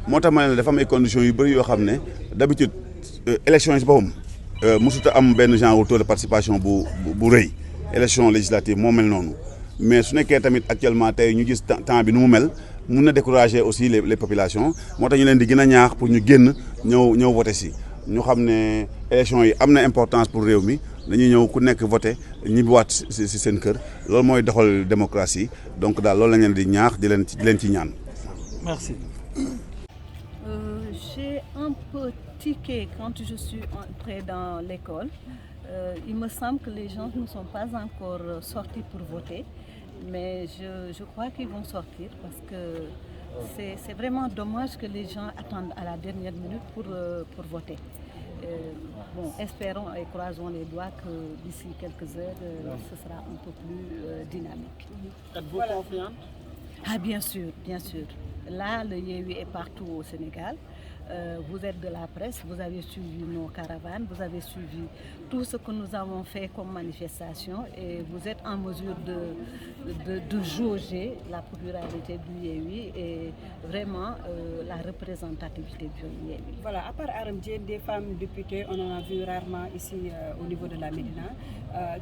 moo tax ma ne la dafa am ay conditions yu bëri yoo xam ne d'habitude élection yi si boppam mosut a am benn genre taux de participation bu rëy élection législative moo mel noonu mais su nekkee tamit actuellement tey ñu gis temps bi nu mu mel mun na décourager aussi les populations moo tax ñu leen di gën a ñaax pour ñu génn ñëw voter si ñu xam ne élection yi am na importance pour réew mi dañuy ñëw ku nekk voter ñibbiwaat si seen kër loolu mooy doxal démocratie donc daal loolu la ñu leen di ñaax di leen ci ñaan. Merci. J'ai un peu tiqué quand je suis entrée dans l'école. Il me semble que les gens ne sont pas encore sortis pour voter, mais je crois qu'ils vont sortir parce que c'est vraiment dommage que les gens attendent à la dernière minute pour voter. Bon, espérons et croisons les doigts que d'ici quelques heures, ce sera un peu plus dynamique. Êtes-vous confiante? Ah, bien sûr, bien sûr. Là, le Yewwi est partout au Sénégal. Vous êtes de la presse, vous avez suivi nos caravanes, vous avez suivi tout ce que nous avons fait comme manifestation et vous êtes en mesure de jauger la popularité du Yewwi et vraiment la représentativité du Yewwi. Voilà, à part Aram Diène, des femmes députées, on en a vu rarement ici au niveau de la Médina.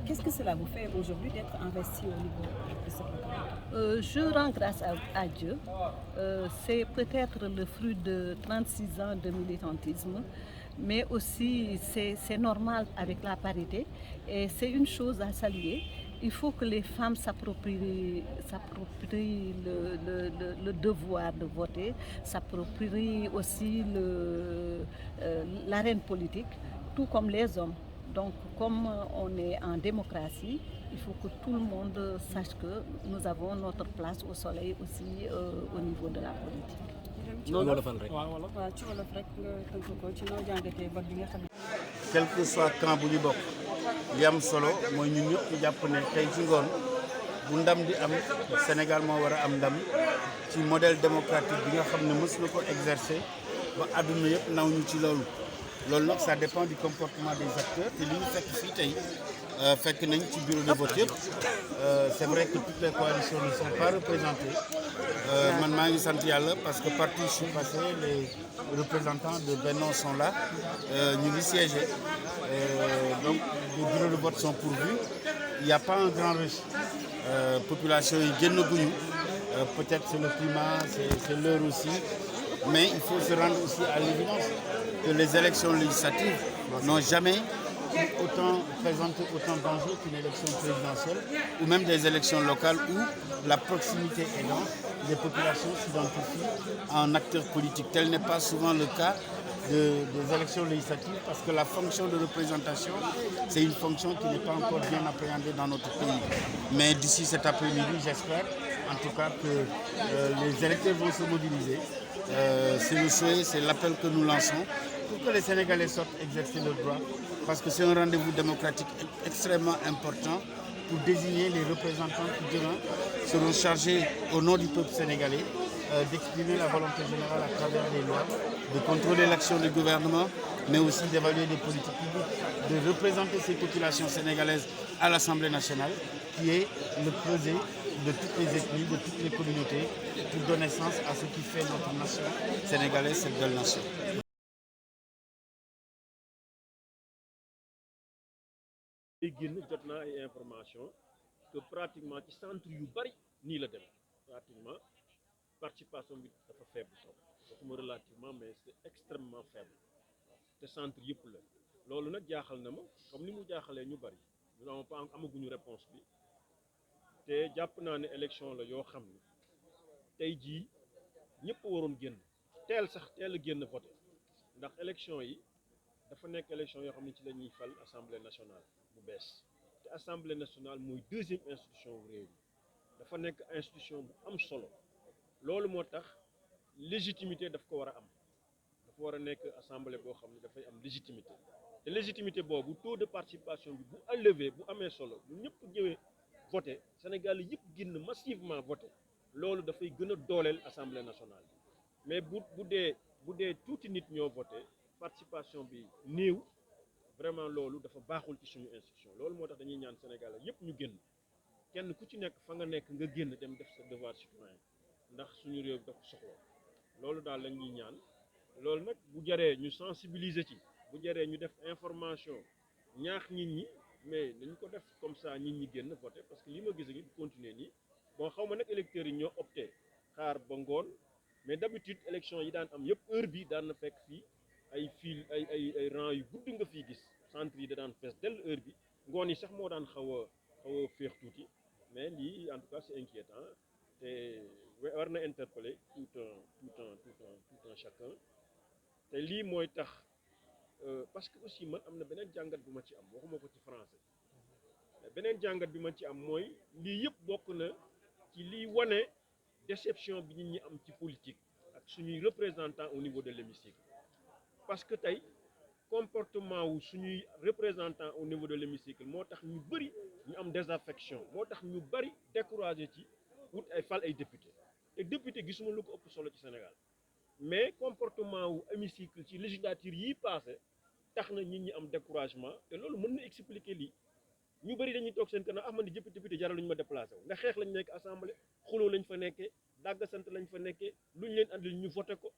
Qu'est-ce que cela vous fait aujourd'hui d'être investi au niveau de ce programme? Je rends grâce à Dieu. C'est peut-être le fruit de 36 ans de militantisme, mais aussi c'est normal avec la parité et c'est une chose à saluer. Il faut que les femmes s'approprient le devoir de voter, s'approprient aussi l'arène politique, tout comme les hommes. Donc, comme on est en démocratie, il faut que tout le monde sache que nous avons notre place au soleil aussi au niveau de la politique. Quel que soit camp bu ñu bokk li am solo mooy ñun ñëpp ñu jàpp ne tey ci ngoon bu ndam di am Sénégal moo war a am ndam ci modèle démocratique bi nga xam ne mës na ko exercer ba àdduna yëpp naw ñu ci loolu. Loolu nag ça dépend du comportement des acteurs te li ñu fekk fii tey fekk nañ ci bureau de vote yëpp c'est vrai que toutes les coalitions ne sont pas représentées man maa ngi sant yàlla parce que partout je suis passé les représentants de Benno sont là ñu ngi siégé donc les bureaux de vote sont pourvus il n'y a pas un grand rush population yi génn guñu peut-être c'est le climat c'est l'heure aussi mais il faut se rendre aussi à l'évidence que les élections législatives n'ont jamais présenté autant d'enjeux qu'une élection présidentielle ou même des élections locales où la proximité aidant, les populations s'identifient à un acteur politique. Tel n'est pas souvent le cas des élections législatives parce que la fonction de représentation, c'est une fonction qui n'est pas encore bien appréhendée dans notre pays. Mais d'ici cet après-midi, j'espère en tout cas que les électeurs vont se mobiliser. C'est le souhait, c'est l'appel que nous lançons pour que les Sénégalais sortent exercer leurs droits parce que c'est un rendez-vous démocratique extrêmement important pour désigner les représentants qui demain seront chargés au nom du peuple sénégalais d'exprimer la volonté générale à travers les lois, de contrôler l'action du gouvernement, mais aussi d'évaluer des politiques publiques, de représenter ces populations sénégalaises à l'Assemblée nationale, qui est le creuset de toutes les ethnies, de toutes les communautés, pour donner sens à ce qui fait notre nation sénégalaise, cette belle nation. génn jot naa ay information que pratiquement ci centre yu bari nii la dem pratiquement participation bi dafa faible sax waxuma relativement mais c'est extrêmement faible te centre yëpp la loolu nag jaaxal na ma comme ni mu jaaxalee ñu bari nous n'avons pas amaguñu réponse bi te jàpp naa ne élection la yoo xam ni tey jii ñëpp waroon génn teel a génn voter ndax élection yi dafa nekk élection yoo xam ne ci la ñuy fal assemblée nationale bu bees te assemblée nationale mooy deuxième institution réew mi dafa nekk institution bu am solo loolu moo tax légitimité daf ko war a am dafa war a nekk assemblée boo xam ne dafay am légitimité te légitimité boobu taux de participation bi bu élevé bu amee solo bu ñëpp ñëwee voter Sénégal yëpp génn massivement voter loolu dafay gën a dooleel assemblée nationale mais bu dee tuuti nit ñoo voter participation bi néew vraiment loolu dafa baaxul ci suñu institution loolu moo tax dañuy ñaan Sénégalais yépp ñu génn kenn ku ci nekk fa nga nekk nga génn dem def sa devoir citoyen ndax suñu réew dafa soxla loolu daal la ñuy ñaan loolu nag bu jaree ñu sensibiliser ci bu jaree ñu def information ñaax nit ñi mais nañ ko def comme ça nit ñi génn voter parce que li ma gis ngi continuer nii bon xaw ma nag électeurs yi ñoo opté xaar ba ngoon mais d'habitude élection yi daan am yëpp heure bi daan na fekk fii ay fil ay rang yu gudd nga fii gis centre yi da daan fees dell heure bi ngoon yi sax moo daan xaw a féex tuuti mais lii en tout cas c'est inquiétant te war na interpeller tout un chacun te lii mooy tax parce que aussi man am na beneen jàngat bu ma ci am waxuma ko ci français beneen jàngat bi ma ci am mooy lii yëpp bokk na ci liy wane déception bi nit ñi am ci politique ak suñuy représentant au niveau de l'hémicycle parce que tey comportement wu suñuy représentant au niveau de l'hémicycle moo tax ñu bëri ñu am désaffection moo tax ñu bëri découragé ci wut ay fal ay député te député gisuma lu ko ëpp solo ci Sénégal mais comportement wu hémicycle ci législature yii passé tax na nit ñi am découragement te loolu mën na expliquer lii ñu bëri dañuy toog seen kanam man di député jaral lu ñu ma déplacé wu nga xeex lañ nekk assemblée xuloo lañ fa nekkee dàgg sant lañ fa nekkee luñ leen andil ñu voté ko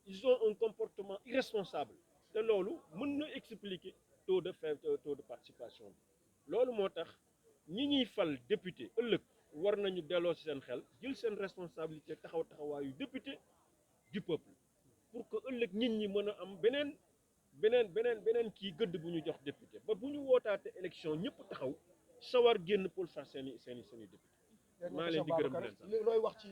ils ont un comportement irresponsable te loolu mën na expliquer taux de participation bi loolu moo tax ñi ñuy fal député ëllëg war nañu delloo ci seen xel jël seen responsabilité taxawaayu député du peuple pour que ëllëg nit ñi mën a am beneen kii gëdd bu ñu jox député ba bu ñu wootaate élection ñëpp taxaw sawar génn pour faire seeni député maa leen di gërëm leen sax looy wax ci